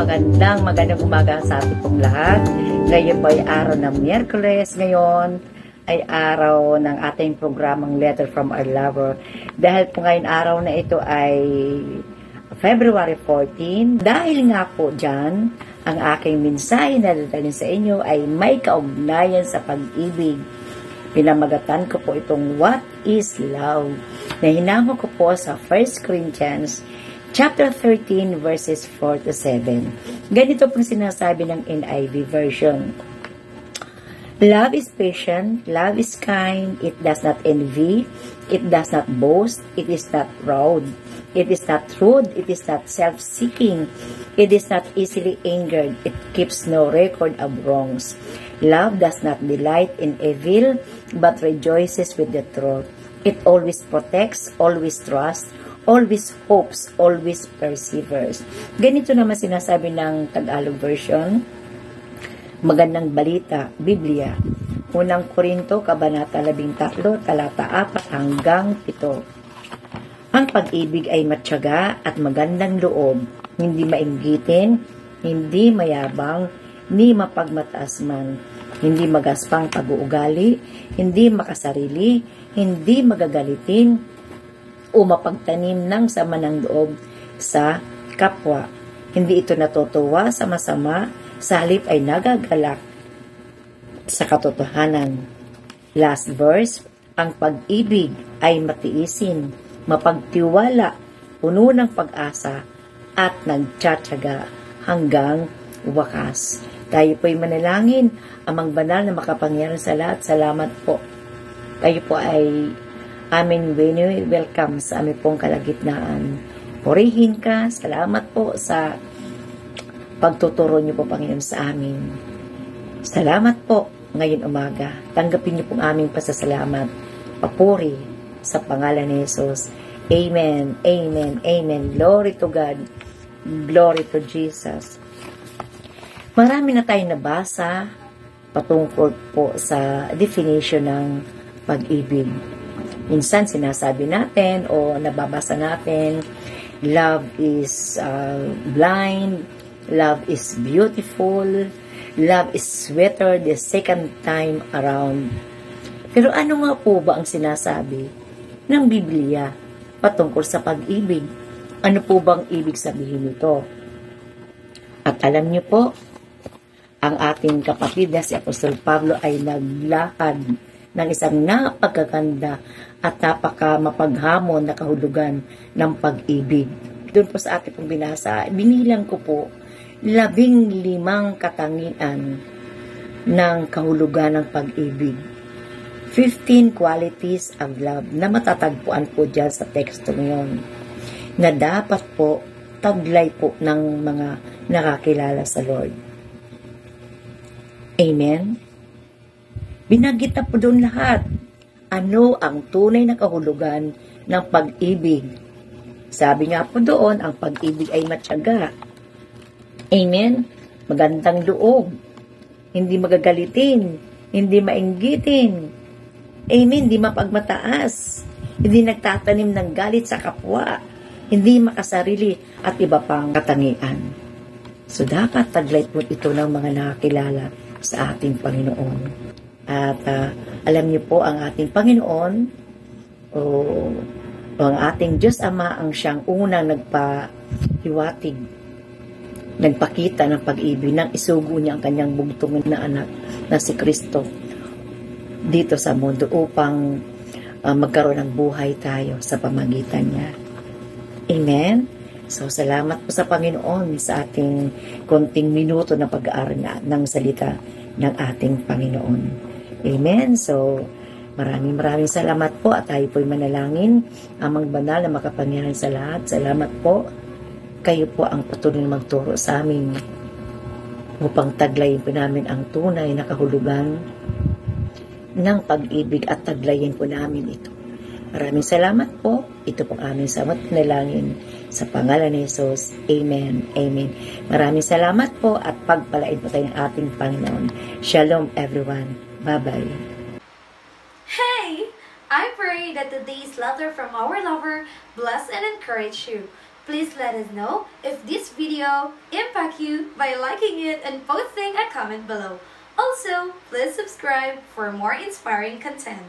magandang umaga sa ating pong lahat. Ngayon po ay araw ng Miyerkules. Ngayon ay araw ng ating programang Letter from Our Lover. Dahil po ngayon araw na ito ay February 14. Dahil nga po dyan, ang aking mensahe na dadalhin sa inyo ay may kaugnayan sa pag-ibig. Pinamagatan ko po itong What is Love? Na hinango ko po sa 1 Corinthians Chapter 13, verses 4 to 7. Ganito po sinasabi ng NIV version. Love is patient, love is kind, it does not envy, it does not boast, it is not proud, it is not rude, it is not self-seeking, it is not easily angered, it keeps no record of wrongs. Love does not delight in evil, but rejoices with the truth. It always protects, always trusts, always hopes, always perseveres. Ganito naman sinasabi ng Tagalog version. Magandang balita, Biblia. Unang Korinto, Kabanata 13, talata 4 hanggang 7. Ang pag-ibig ay matyaga at magandang loob, hindi mainggitin, hindi mayabang, ni mapagmataas man, hindi magaspang pag-uugali, hindi makasarili, hindi magagalitin, o mapagtanim ng sama ng loob sa kapwa. Hindi ito natutuwa sa masama, sa halip ay nagagalak sa katotohanan. Last verse, ang pag-ibig ay matiisin, mapagtiwala, puno ng pag-asa, at nagtsatsaga hanggang wakas. Tayo po'y manalangin, Amang banal na makapangyarihan sa lahat. Salamat po. Tayo po ay amin welcome sa aming pong kalagitnaan. Purihin ka. Salamat po sa pagtuturo niyo po, Panginoon, sa amin. Salamat po ngayon umaga. Tanggapin niyo pong aming pasasalamat. Papuri sa pangalan ni Jesus. Amen. Amen. Amen. Glory to God. Glory to Jesus. Marami na tayong nabasa patungkol po sa definition ng pag-ibig. Minsan sinasabi natin o nababasa natin, love is blind, love is beautiful, love is sweeter the second time around. Pero ano nga po ba ang sinasabi ng Biblia patungkol sa pag-ibig? Ano po bang ibig sabihin nito? At alam niyo po, ang ating kapatid na si Apostol Pablo ay naglakad ng isang napagaganda at napaka mapaghamon na kahulugan ng pag-ibig. Doon po sa ating pong binasa, binilang ko po 15 katangian ng kahulugan ng pag-ibig. 15 qualities of love na matatagpuan po dyan sa teksto ngayon na dapat po taglay po ng mga nakakilala sa Lord. Amen? Binanggit na po doon lahat. Ano ang tunay na kahulugan ng pag-ibig? Sabi nga po doon, ang pag-ibig ay matyaga. Amen? Magandang loob. Hindi magagalitin. Hindi mainggitin. Amen? Hindi mapagmataas. Hindi nagtatanim ng galit sa kapwa. Hindi makasarili at iba pang katangian. So dapat taglay po ito ng mga nakakilala sa ating Panginoon. At alam niyo po, ang ating Panginoon o ang ating Diyos Ama ang siyang unang nagpahiwatig, nagpakita ng pag-ibig nang isugo niya ang kanyang bugtong na anak na si Kristo dito sa mundo upang magkaroon ng buhay tayo sa pamagitan niya. Amen? So, salamat po sa Panginoon sa ating konting minuto na pag-aaral ng salita ng ating Panginoon. Amen. So, maraming salamat po at tayo po'y manalangin. Amang banal na makapangyarihan sa lahat. Salamat po. Kayo po ang patuloy na magturo sa amin upang taglayin po namin ang tunay na kahulugan ng pag-ibig at taglayin po namin ito. Maraming salamat po. Ito po aming samat panalangin sa pangalan ni Jesus. Amen. Amen. Maraming salamat po at pagpalain po tayo ng ating Panginoon. Shalom everyone. Bye-bye. Hey! I pray that today's letter from our lover bless and encourage you. Please let us know if this video impact you by liking it and posting a comment below. Also, please subscribe for more inspiring content.